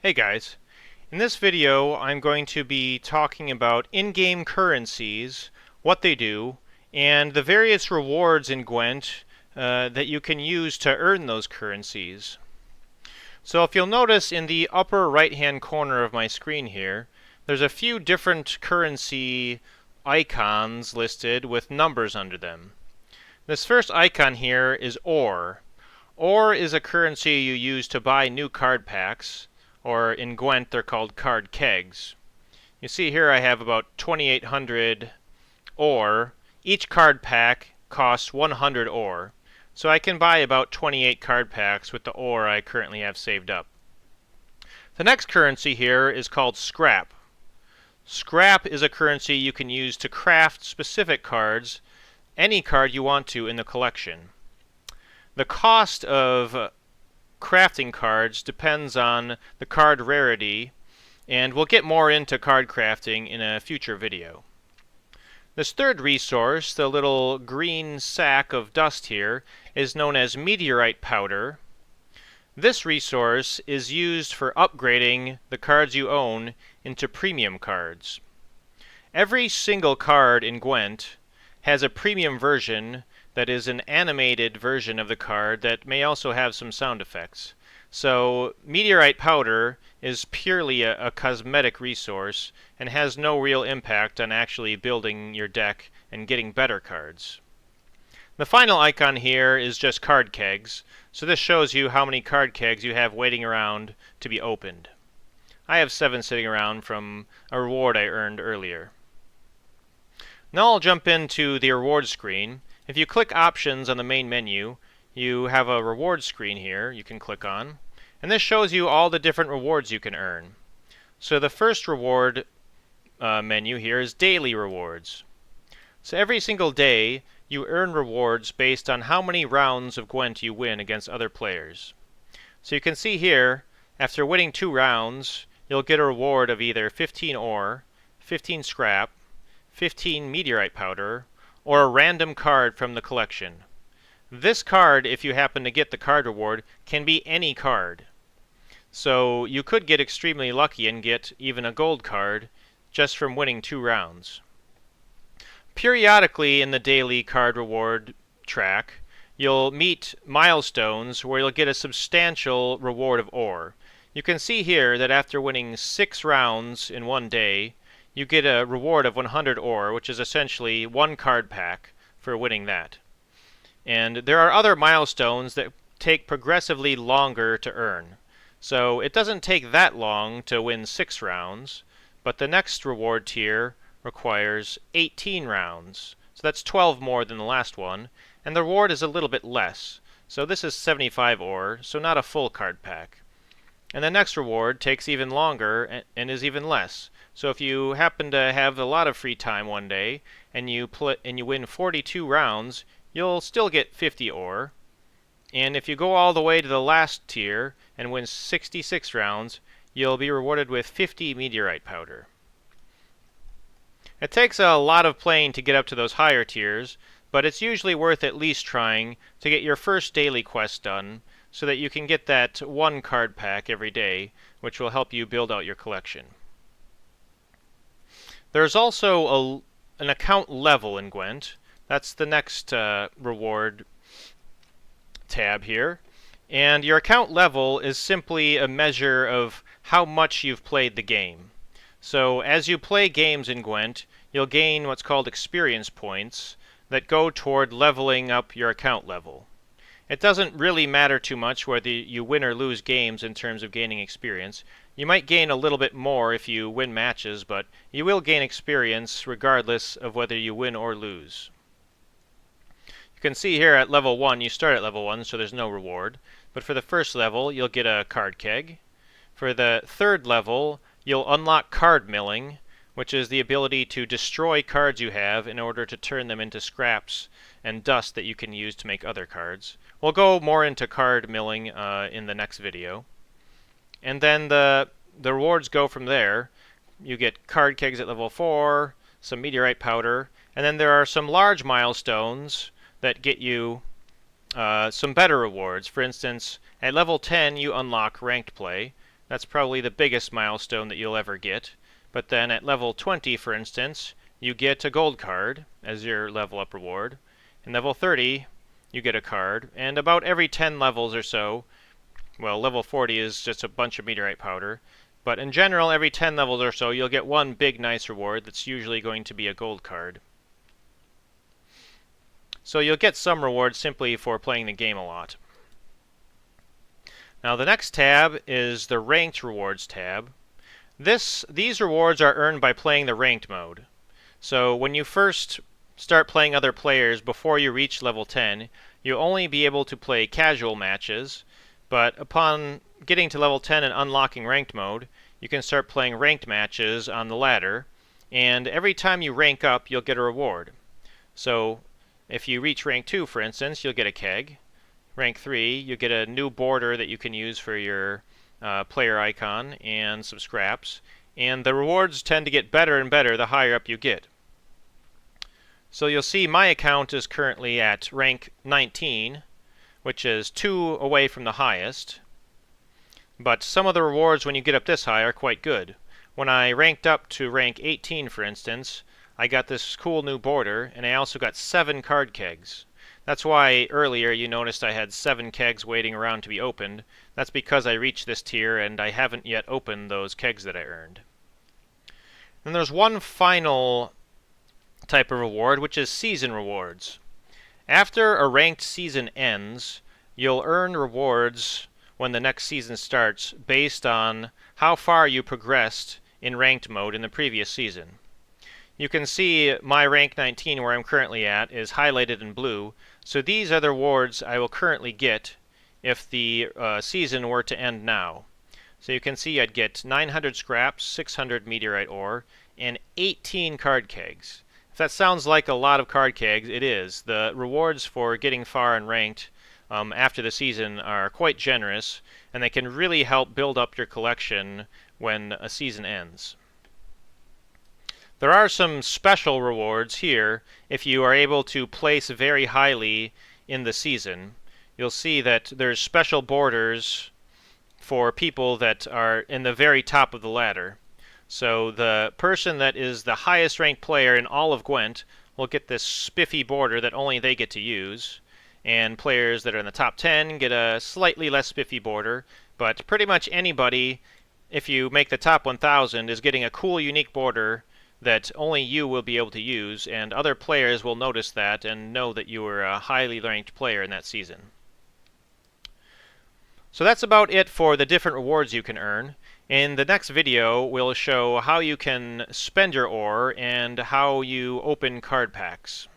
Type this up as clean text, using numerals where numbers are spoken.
Hey guys, in this video I'm going to be talking about in-game currencies, what they do, and the various rewards in Gwent that you can use to earn those currencies. So if you'll notice in the upper right hand corner of my screen here, there's a few different currency icons listed with numbers under them. This first icon here is ore. Ore is a currency you use to buy new card packs, or in Gwent they're called card kegs. You see here I have about 2,800 ore. Each card pack costs 100 ore, so I can buy about 28 card packs with the ore I currently have saved up. The next currency here is called scrap. Scrap is a currency you can use to craft specific cards, any card you want to in the collection. The cost of crafting cards depends on the card rarity, and we'll get more into card crafting in a future video. This third resource, the little green sack of dust here, is known as meteorite powder. This resource is used for upgrading the cards you own into premium cards. Every single card in Gwent has a premium version that is an animated version of the card that may also have some sound effects. So meteorite powder is purely a cosmetic resource and has no real impact on actually building your deck and getting better cards. The final icon here is just card kegs, so this shows you how many card kegs you have waiting around to be opened. I have 7 sitting around from a reward I earned earlier. Now I'll jump into the reward screen. If you click Options on the main menu, you have a reward screen here you can click on, and this shows you all the different rewards you can earn. So the first reward menu here is daily rewards. So every single day you earn rewards based on how many rounds of Gwent you win against other players. So you can see here, after winning 2 rounds, you'll get a reward of either 15 ore, 15 scrap, 15 meteorite powder, or a random card from the collection. This card, if you happen to get the card reward, can be any card. So you could get extremely lucky and get even a gold card just from winning 2 rounds. Periodically in the daily card reward track, you'll meet milestones where you'll get a substantial reward of ore. You can see here that after winning 6 rounds in one day, you get a reward of 100 ore, which is essentially 1 card pack for winning that. And there are other milestones that take progressively longer to earn. So it doesn't take that long to win 6 rounds, but the next reward tier requires 18 rounds. So that's 12 more than the last one, and the reward is a little bit less. So this is 75 ore, so not a full card pack. And the next reward takes even longer and is even less. So if you happen to have a lot of free time one day and you win 42 rounds, you'll still get 50 ore. And if you go all the way to the last tier and win 66 rounds, you'll be rewarded with 50 meteorite powder. It takes a lot of playing to get up to those higher tiers, but it's usually worth at least trying to get your first daily quest done, so that you can get that 1 card pack every day, which will help you build out your collection. There's also an account level in Gwent. That's the next reward tab here. And your account level is simply a measure of how much you've played the game. So as you play games in Gwent, you'll gain what's called experience points that go toward leveling up your account level. It doesn't really matter too much whether you win or lose games in terms of gaining experience. You might gain a little bit more if you win matches, but you will gain experience regardless of whether you win or lose. You can see here at level 1, you start at level 1, so there's no reward. But for the first level, you'll get a card keg. For the third level, you'll unlock card milling, which is the ability to destroy cards you have in order to turn them into scraps and dust that you can use to make other cards. We'll go more into card milling in the next video. And then the rewards go from there. You get card kegs at level 4, some meteorite powder, and then there are some large milestones that get you some better rewards. For instance, at level 10 you unlock ranked play. That's probably the biggest milestone that you'll ever get. But then at level 20, for instance, you get a gold card as your level up reward. And level 30, you get a card. And about every 10 levels or so, well, level 40 is just a bunch of meteorite powder. But in general, every 10 levels or so, you'll get one big nice reward that's usually going to be a gold card. So you'll get some rewards simply for playing the game a lot. Now the next tab is the Ranked Rewards tab. These rewards are earned by playing the Ranked mode. So when you first start playing other players before you reach level 10, you'll only be able to play casual matches, but upon getting to level 10 and unlocking Ranked mode, you can start playing ranked matches on the ladder, and every time you rank up, you'll get a reward. So if you reach rank 2, for instance, you'll get a keg. Rank 3, you get a new border that you can use for your player icon and some scraps. And the rewards tend to get better and better the higher up you get. So you'll see my account is currently at rank 19, which is 2 away from the highest. But some of the rewards when you get up this high are quite good. When I ranked up to rank 18, for instance, I got this cool new border, and I also got 7 card kegs. That's why earlier you noticed I had 7 kegs waiting around to be opened. That's because I reached this tier and I haven't yet opened those kegs that I earned. And there's one final type of reward, which is season rewards. After a ranked season ends, you'll earn rewards when the next season starts based on how far you progressed in ranked mode in the previous season. You can see my rank 19, where I'm currently at, is highlighted in blue. So these are the rewards I will currently get if the season were to end now. So you can see I'd get 900 scraps, 600 meteorite ore, and 18 card kegs. If that sounds like a lot of card kegs, it is. The rewards for getting far and ranked after the season are quite generous, and they can really help build up your collection when a season ends. There are some special rewards here if you are able to place very highly in the season. You'll see that there's special borders for people that are in the very top of the ladder. So the person that is the highest ranked player in all of Gwent will get this spiffy border that only they get to use. And players that are in the top 10 get a slightly less spiffy border. But pretty much anybody, if you make the top 1,000, is getting a cool unique border that only you will be able to use, and other players will notice that and know that you were a highly ranked player in that season. So that's about it for the different rewards you can earn. In the next video, we'll show how you can spend your ore and how you open card packs.